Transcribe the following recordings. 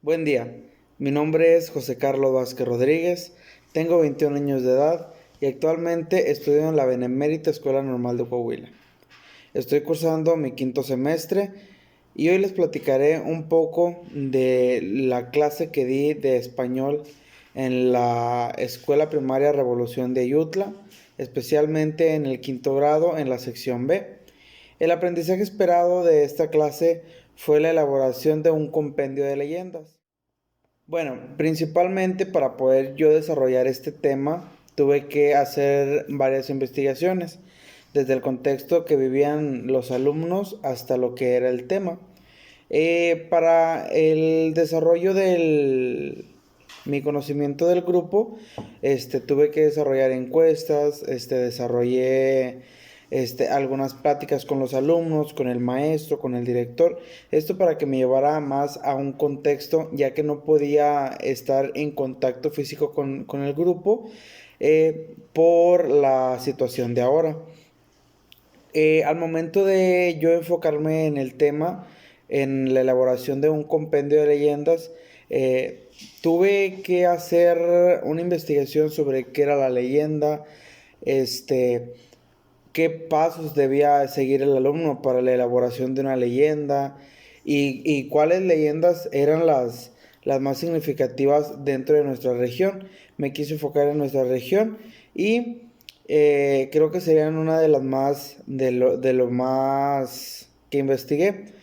Buen día, mi nombre es José Carlos Vázquez Rodríguez, tengo 21 años de edad y actualmente estudio en la Benemérita Escuela Normal de Coahuila. Estoy cursando mi quinto semestre y hoy les platicaré un poco de la clase que di de español en la Escuela Primaria Revolución de Ayutla, especialmente en el quinto grado en la sección B. El aprendizaje esperado de esta clase fue la elaboración de un compendio de leyendas. Bueno, principalmente para poder yo desarrollar este tema, tuve que hacer varias investigaciones, desde el contexto que vivían los alumnos hasta lo que era el tema. Para el desarrollo de mi conocimiento del grupo, tuve que desarrollar encuestas, desarrollé algunas pláticas con los alumnos, con el maestro, con el director. Esto para que me llevara más a un contexto, ya que no podía estar en contacto físico con el grupo por la situación de ahora. Al momento de yo enfocarme en el tema, en la elaboración de un compendio de leyendas, tuve que hacer una investigación sobre qué era la leyenda, este, qué pasos debía seguir el alumno para la elaboración de una leyenda y cuáles leyendas eran las más significativas dentro de nuestra región. Me quise enfocar en nuestra región y creo que serían una de las más, de lo más que investigué.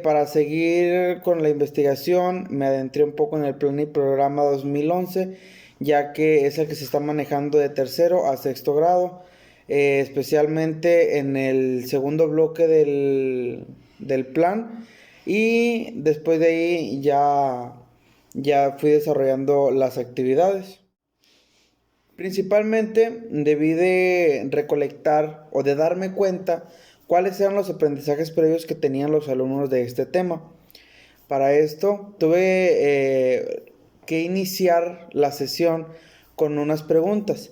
Para seguir con la investigación, me adentré un poco en el plan y programa 2011, ya que es el que se está manejando de tercero a sexto grado, especialmente en el segundo bloque del plan. Y después de ahí ya fui desarrollando las actividades. Principalmente debí de recolectar o de darme cuenta cuáles eran los aprendizajes previos que tenían los alumnos de este tema. Para esto tuve que iniciar la sesión con unas preguntas.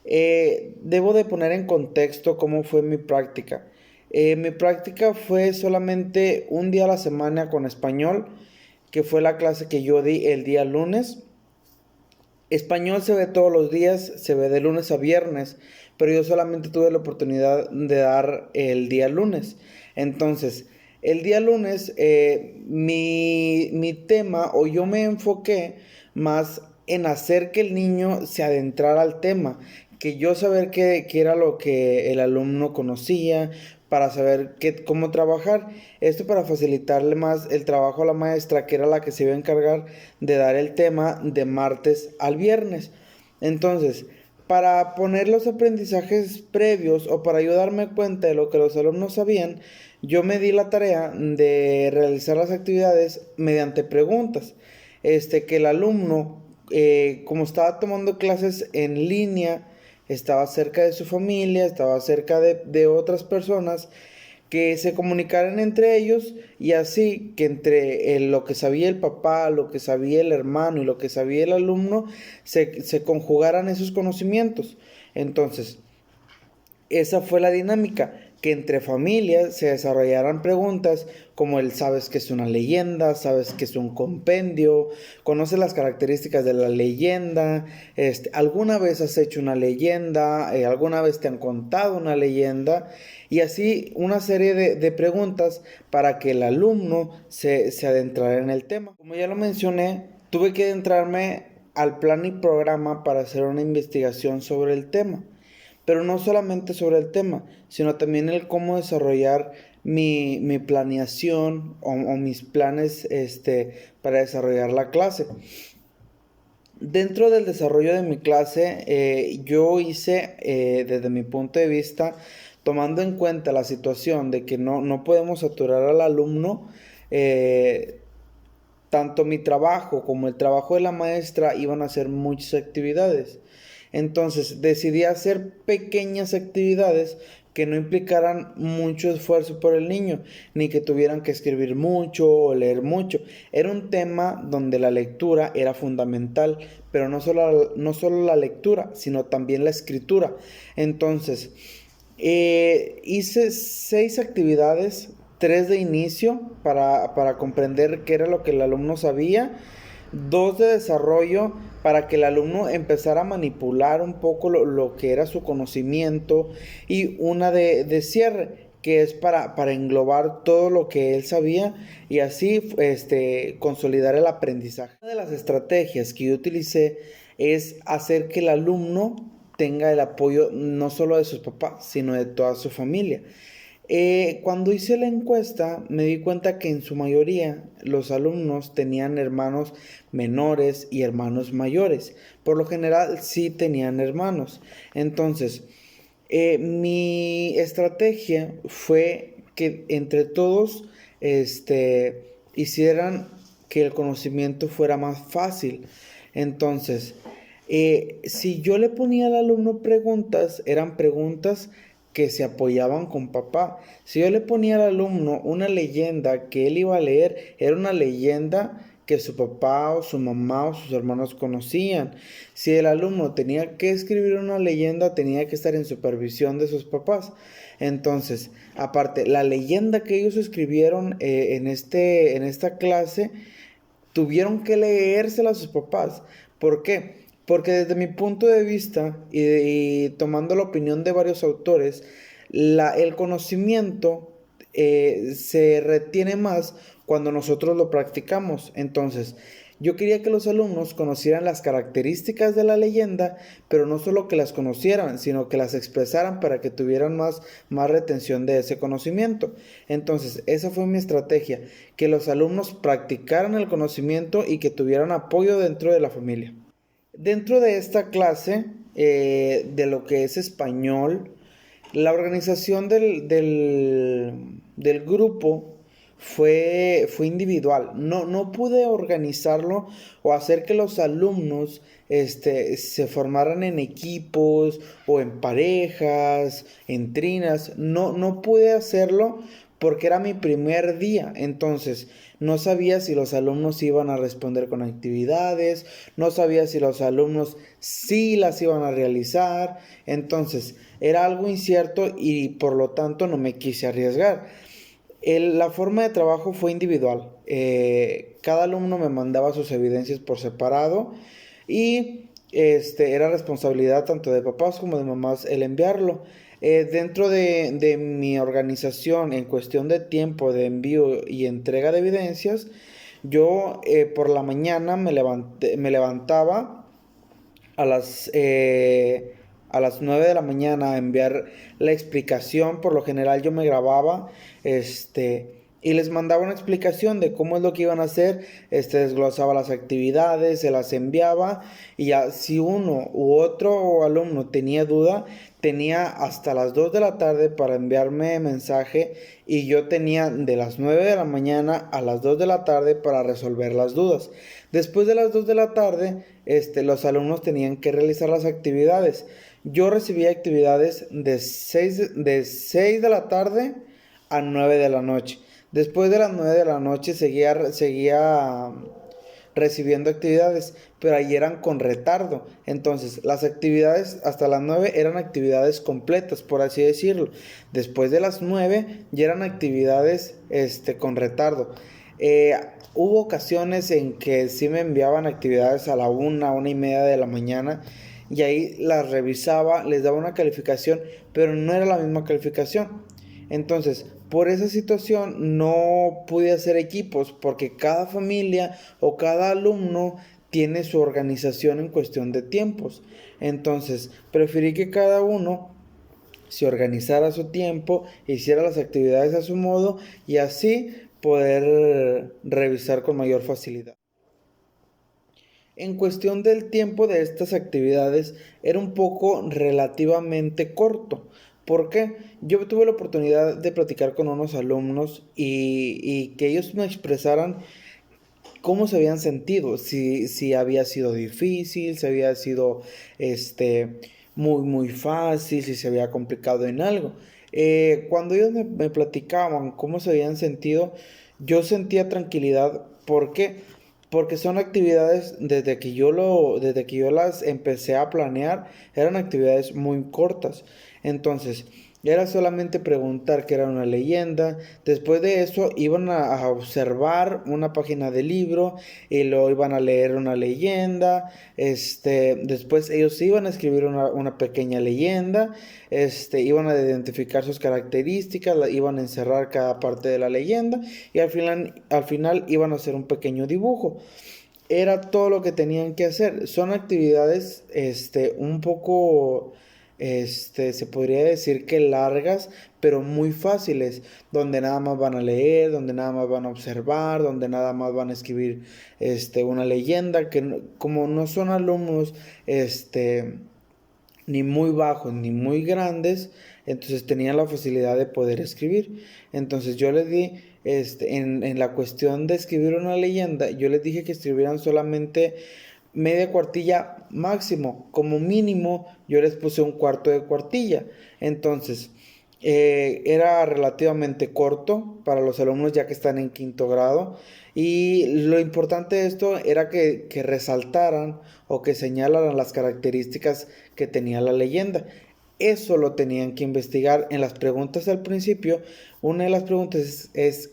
Debo de poner en contexto cómo fue mi práctica. Mi práctica fue solamente un día a la semana con español, que fue la clase que yo di el día lunes. Español se ve todos los días, se ve de lunes a viernes, pero yo solamente tuve la oportunidad de dar el día lunes. Entonces, el día lunes, mi tema, o yo me enfoqué más en hacer que el niño se adentrara al tema, que yo saber qué era lo que el alumno conocía, para saber cómo trabajar. Esto para facilitarle más el trabajo a la maestra, que era la que se iba a encargar de dar el tema de martes al viernes. Entonces, para poner los aprendizajes previos o para yo darme cuenta de lo que los alumnos sabían, yo me di la tarea de realizar las actividades mediante preguntas. Que el alumno, como estaba tomando clases en línea, estaba cerca de su familia, estaba cerca de otras personas, que se comunicaran entre ellos y así que entre lo que sabía el papá, lo que sabía el hermano y lo que sabía el alumno, se conjugaran esos conocimientos. Entonces, esa fue la dinámica, que entre familias se desarrollaran preguntas como el ¿sabes qué es una leyenda? ¿Sabes qué es un compendio? ¿Conoces las características de la leyenda? ¿Alguna vez has hecho una leyenda? ¿Alguna vez te han contado una leyenda? Y así una serie de preguntas para que el alumno se adentrara en el tema. Como ya lo mencioné, tuve que adentrarme al plan y programa para hacer una investigación sobre el tema. Pero no solamente sobre el tema, sino también el cómo desarrollar mi planeación o mis planes para desarrollar la clase. Dentro del desarrollo de mi clase, yo hice, desde mi punto de vista, tomando en cuenta la situación de que no podemos saturar al alumno, tanto mi trabajo como el trabajo de la maestra iban a hacer muchas actividades. Entonces decidí hacer pequeñas actividades que no implicaran mucho esfuerzo por el niño, ni que tuvieran que escribir mucho o leer mucho. Era un tema donde la lectura era fundamental, pero no solo la lectura, sino también la escritura. Entonces, hice 6 actividades, 3 de inicio para comprender qué era lo que el alumno sabía, 2 de desarrollo para que el alumno empezara a manipular un poco lo que era su conocimiento, y una de cierre, que es para englobar todo lo que él sabía y así consolidar el aprendizaje. Una de las estrategias que yo utilicé es hacer que el alumno tenga el apoyo no solo de sus papás, sino de toda su familia. Cuando hice la encuesta me di cuenta que en su mayoría los alumnos tenían hermanos menores y hermanos mayores. Por lo general sí tenían hermanos. Entonces, mi estrategia fue que entre todos hicieran que el conocimiento fuera más fácil. Entonces, si yo le ponía al alumno preguntas, eran preguntas que se apoyaban con papá. Si yo le ponía al alumno una leyenda que él iba a leer, era una leyenda que su papá o su mamá o sus hermanos conocían. Si el alumno tenía que escribir una leyenda, tenía que estar en supervisión de sus papás. Entonces, aparte, la leyenda que ellos escribieron en esta clase, tuvieron que leérsela a sus papás. ¿Por qué? Porque desde mi punto de vista y tomando la opinión de varios autores, el conocimiento se retiene más cuando nosotros lo practicamos. Entonces, yo quería que los alumnos conocieran las características de la leyenda, pero no solo que las conocieran, sino que las expresaran para que tuvieran más retención de ese conocimiento. Entonces, esa fue mi estrategia, que los alumnos practicaran el conocimiento y que tuvieran apoyo dentro de la familia. Dentro de esta clase, de lo que es español, la organización del grupo fue individual. No pude organizarlo o hacer que los alumnos se formaran en equipos o en parejas, en trinas. No pude hacerlo porque era mi primer día. Entonces, no sabía si los alumnos iban a responder con actividades, no sabía si los alumnos sí las iban a realizar. Entonces, era algo incierto y por lo tanto no me quise arriesgar. La forma de trabajo fue individual. Cada alumno me mandaba sus evidencias por separado y era responsabilidad tanto de papás como de mamás el enviarlo. Dentro de mi organización en cuestión de tiempo de envío y entrega de evidencias, yo por la mañana me levantaba a las 9 de la mañana a enviar la explicación. Por lo general yo me grababa y les mandaba una explicación de cómo es lo que iban a hacer. Desglosaba las actividades, se las enviaba, y ya si uno u otro alumno tenía duda, tenía hasta las 2 de la tarde para enviarme mensaje, y yo tenía de las 9 de la mañana a las 2 de la tarde para resolver las dudas. Después de las 2 de la tarde, los alumnos tenían que realizar las actividades. Yo recibía actividades de 6 de la tarde a 9 de la noche. Después de las 9 de la noche seguía recibiendo actividades, pero ahí eran con retardo. Entonces, las actividades hasta las 9 eran actividades completas, por así decirlo. Después de las 9 ya eran actividades con retardo. Hubo ocasiones en que sí me enviaban actividades a la 1:30 de la mañana, y ahí las revisaba, les daba una calificación, pero no era la misma calificación. Entonces, por esa situación no pude hacer equipos, porque cada familia o cada alumno tiene su organización en cuestión de tiempos. Entonces, preferí que cada uno se organizara a su tiempo, hiciera las actividades a su modo, y así poder revisar con mayor facilidad. En cuestión del tiempo de estas actividades, era un poco relativamente corto. ¿Por qué? Yo tuve la oportunidad de platicar con unos alumnos y que ellos me expresaran cómo se habían sentido, si había sido difícil, si había sido muy fácil, si se había complicado en algo. Cuando ellos me platicaban cómo se habían sentido, yo sentía tranquilidad. ¿Por qué? Porque son actividades, desde que yo las empecé a planear, eran actividades muy cortas. Entonces, Era solamente preguntar qué era una leyenda. Después de eso iban a observar una página del libro y lo iban a leer una leyenda. Después ellos iban a escribir una pequeña leyenda. Iban a identificar sus características, iban a encerrar cada parte de la leyenda y al final iban a hacer un pequeño dibujo. Era todo lo que tenían que hacer. Son actividades, un poco, se podría decir que largas, pero muy fáciles, donde nada más van a leer, donde nada más van a observar, donde nada más van a escribir, una leyenda, como no son alumnos, ni muy bajos ni muy grandes, entonces tenían la facilidad de poder escribir. Entonces yo les di, en la cuestión de escribir una leyenda, yo les dije que escribieran solamente media cuartilla máximo, como mínimo yo les puse un cuarto de cuartilla. Entonces, era relativamente corto para los alumnos ya que están en quinto grado. Y lo importante de esto era que resaltaran o que señalaran las características que tenía la leyenda. Eso lo tenían que investigar en las preguntas al principio. Una de las preguntas es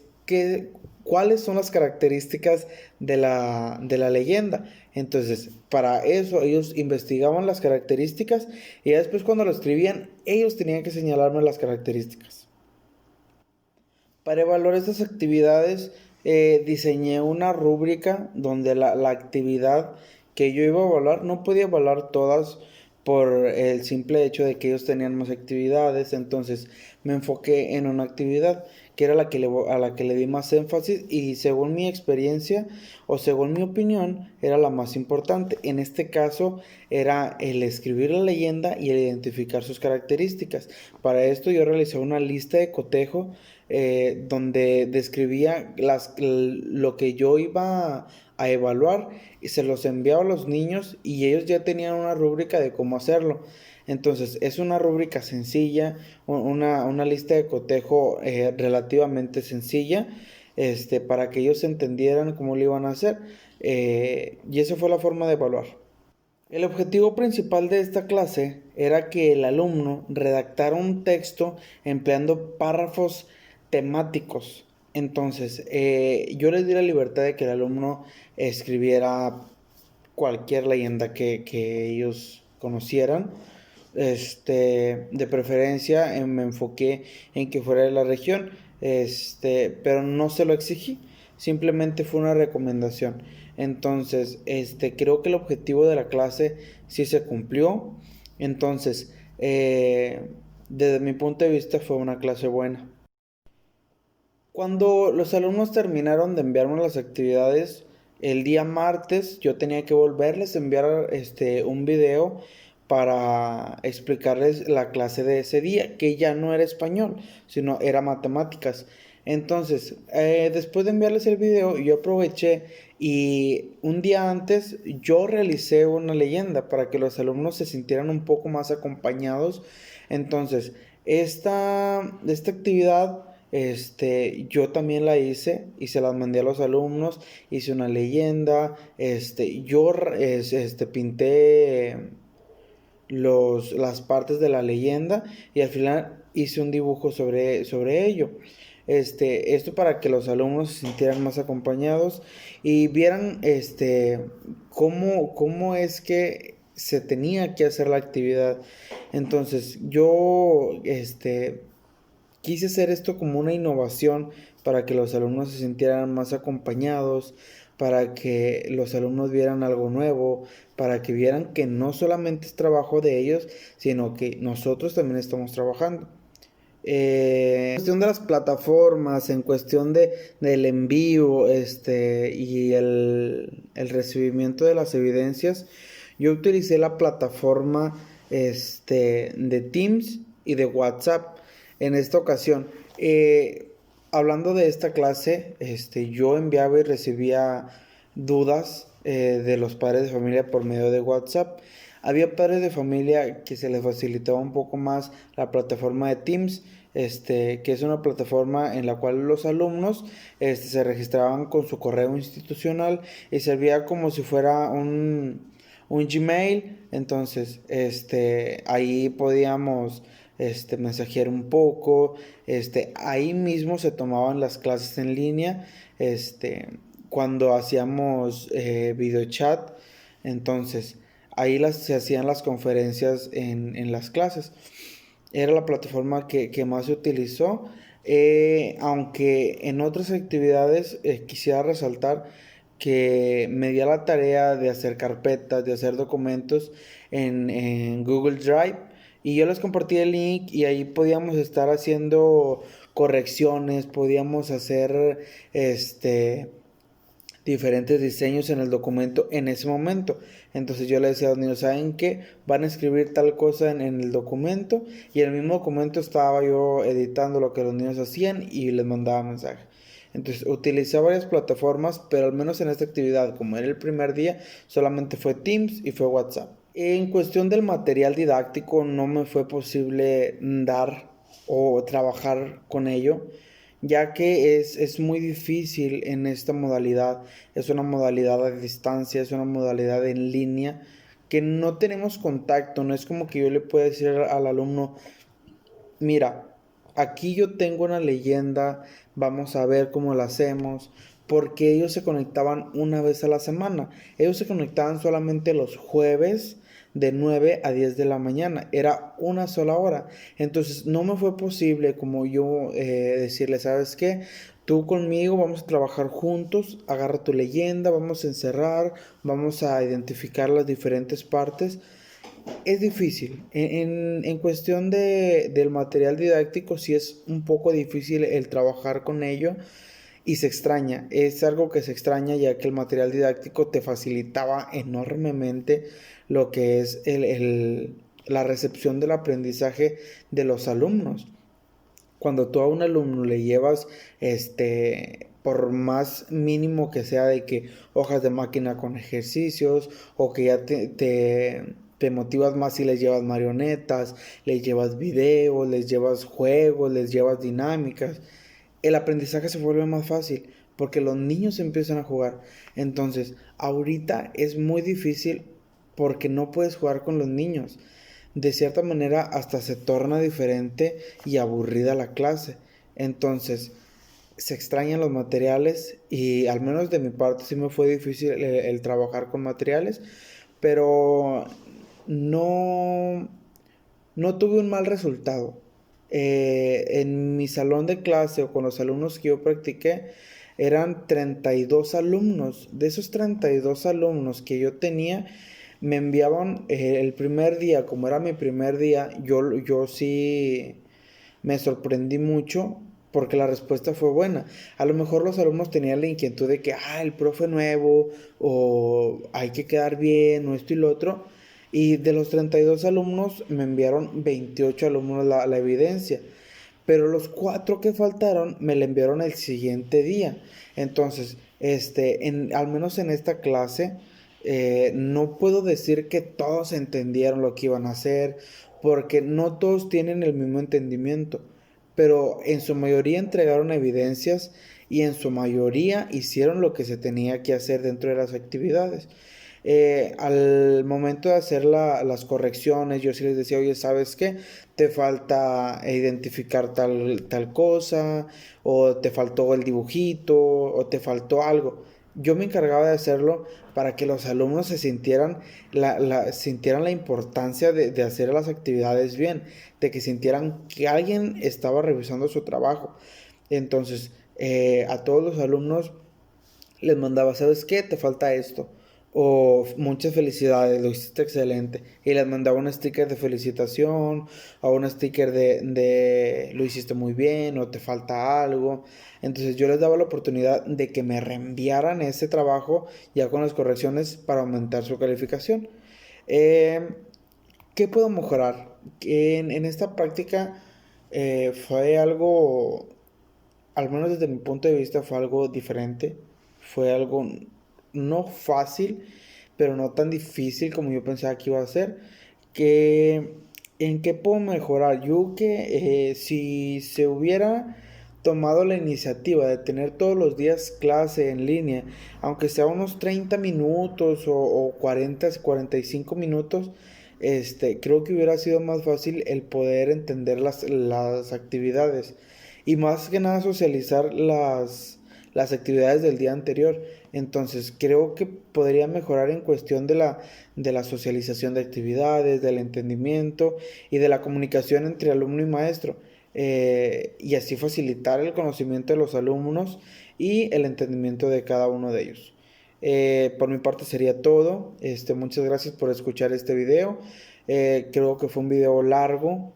¿cuáles son las características de la leyenda? Entonces, para eso ellos investigaban las características y después cuando lo escribían, ellos tenían que señalarme las características. Para evaluar estas actividades, diseñé una rúbrica donde la actividad que yo iba a evaluar, no podía evaluar todas por el simple hecho de que ellos tenían más actividades. Entonces me enfoqué en una actividad que era a la que le di más énfasis y según mi experiencia o según mi opinión era la más importante. En este caso era el escribir la leyenda y el identificar sus características. Para esto yo realicé una lista de cotejo, donde describía lo que yo iba a evaluar y se los enviaba a los niños y ellos ya tenían una rúbrica de cómo hacerlo. Entonces es una rúbrica sencilla, una lista de cotejo, relativamente sencilla, para que ellos entendieran cómo lo iban a hacer, y esa fue la forma de evaluar. El objetivo principal de esta clase era que el alumno redactara un texto empleando párrafos temáticos. Entonces, yo les di la libertad de que el alumno escribiera cualquier leyenda que ellos conocieran. De preferencia, me enfoqué en que fuera de la región, pero no se lo exigí, simplemente fue una recomendación. Entonces, creo que el objetivo de la clase sí se cumplió. Entonces, desde mi punto de vista fue una clase buena. Cuando los alumnos terminaron de enviarme las actividades, el día martes yo tenía que volverles a enviar, un video para explicarles la clase de ese día, que ya no era español, sino era matemáticas. Entonces, después de enviarles el video, yo aproveché y un día antes yo realicé una leyenda para que los alumnos se sintieran un poco más acompañados. Entonces, esta actividad, yo también la hice y se las mandé a los alumnos. Hice una leyenda, yo pinté las partes de la leyenda y al final hice un dibujo sobre ello. Esto para que los alumnos se sintieran más acompañados y vieran, cómo es que se tenía que hacer la actividad. Entonces yo, quise hacer esto como una innovación para que los alumnos se sintieran más acompañados, para que los alumnos vieran algo nuevo, para que vieran que no solamente es trabajo de ellos, sino que nosotros también estamos trabajando. En cuestión de las plataformas, en cuestión del envío, y el recibimiento de las evidencias, yo utilicé la plataforma, de Teams y de WhatsApp en esta ocasión. Hablando de esta clase, yo enviaba y recibía dudas, de los padres de familia por medio de WhatsApp. Había padres de familia que se les facilitaba un poco más la plataforma de Teams, que es una plataforma en la cual los alumnos, se registraban con su correo institucional y servía como si fuera un Gmail. Entonces, ahí podíamos, mensajear un poco, ahí mismo se tomaban las clases en línea, cuando hacíamos videochat, entonces ahí se hacían las conferencias en las clases. Era la plataforma que más se utilizó, aunque en otras actividades quisiera resaltar que me di a la tarea de hacer carpetas, de hacer documentos en Google Drive, y yo les compartí el link y ahí podíamos estar haciendo correcciones, podíamos hacer diferentes diseños en el documento en ese momento. Entonces yo le decía a los niños, ¿saben qué? Van a escribir tal cosa en el documento, y en el mismo documento estaba yo editando lo que los niños hacían y les mandaba mensaje. Entonces utilicé varias plataformas, pero al menos en esta actividad, como era el primer día, solamente fue Teams y fue WhatsApp. En cuestión del material didáctico, no me fue posible dar o trabajar con ello, ya que es muy difícil en esta modalidad. Es una modalidad a distancia, es una modalidad en línea, que no tenemos contacto. No es como que yo le pueda decir al alumno, mira, aquí yo tengo una leyenda, vamos a ver cómo la hacemos, porque ellos se conectaban una vez a la semana. Ellos se conectaban solamente los jueves de 9 a 10 de la mañana. Era una sola hora. Entonces no me fue posible como yo decirle, ¿sabes qué? Tú conmigo vamos a trabajar juntos, agarra tu leyenda, vamos a encerrar, vamos a identificar las diferentes partes. Es difícil. En cuestión del material didáctico, sí es un poco difícil el trabajar con ello, y se extraña. Es algo que se extraña, ya que el material didáctico te facilitaba enormemente lo que es la recepción del aprendizaje de los alumnos. Cuando tú a un alumno le llevas, por más mínimo que sea, de que hojas de máquina con ejercicios, o que ya te motivas más si les llevas marionetas, les llevas videos, les llevas juegos, les llevas dinámicas, el aprendizaje se vuelve más fácil porque los niños empiezan a jugar. Entonces, ahorita es muy difícil porque no puedes jugar con los niños. De cierta manera hasta se torna diferente y aburrida la clase. Entonces, se extrañan los materiales, y al menos de mi parte sí me fue difícil el trabajar con materiales, pero no, no tuve un mal resultado. En mi salón de clase, o con los alumnos que yo practiqué, eran 32 alumnos. De esos 32 alumnos que yo tenía, me enviaban el primer día, como era mi primer día, yo sí me sorprendí mucho porque la respuesta fue buena. A lo mejor los alumnos tenían la inquietud de que, el profe nuevo, o hay que quedar bien, o esto y lo otro. Y de los 32 alumnos, me enviaron 28 alumnos la evidencia. Pero los 4 que faltaron me la enviaron el siguiente día. Entonces, al menos en esta clase, no puedo decir que todos entendieron lo que iban a hacer, porque no todos tienen el mismo entendimiento, pero en su mayoría entregaron evidencias, y en su mayoría hicieron lo que se tenía que hacer dentro de las actividades. Al momento de hacer las correcciones, yo sí les decía, oye, ¿sabes qué? Te falta identificar tal cosa, o te faltó el dibujito, o te faltó algo. Yo me encargaba de hacerlo para que los alumnos se sintieran la importancia de hacer las actividades bien, de que sintieran que alguien estaba revisando su trabajo. Entonces, a todos los alumnos les mandaba, ¿sabes qué? Te falta esto. O muchas felicidades, lo hiciste excelente. Y les mandaba un sticker de felicitación, o un sticker de lo hiciste muy bien, o te falta algo. Entonces yo les daba la oportunidad de que me reenviaran ese trabajo ya con las correcciones, para aumentar su calificación. Eh, ¿Qué puedo mejorar? En esta práctica fue algo, al menos desde mi punto de vista, fue algo diferente. Fue algo no fácil, pero no tan difícil como yo pensaba que iba a ser. Que, ¿En qué puedo mejorar? Yo que si se hubiera tomado la iniciativa de tener todos los días clase en línea, aunque sea unos 30 minutos o 40, 45 minutos, creo que hubiera sido más fácil el poder entender las actividades y más que nada socializar las actividades del día anterior. Entonces creo que podría mejorar en cuestión de la socialización de actividades, del entendimiento y de la comunicación entre alumno y maestro, y así facilitar el conocimiento de los alumnos y el entendimiento de cada uno de ellos. Por mi parte sería todo. Muchas gracias por escuchar este video. Creo que fue un video largo,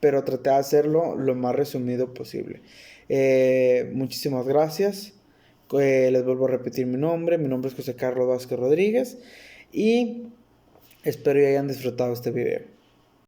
pero traté de hacerlo lo más resumido posible. Muchísimas gracias. Les vuelvo a repetir mi nombre. Mi nombre es José Carlos Vázquez Rodríguez y espero que hayan disfrutado este video.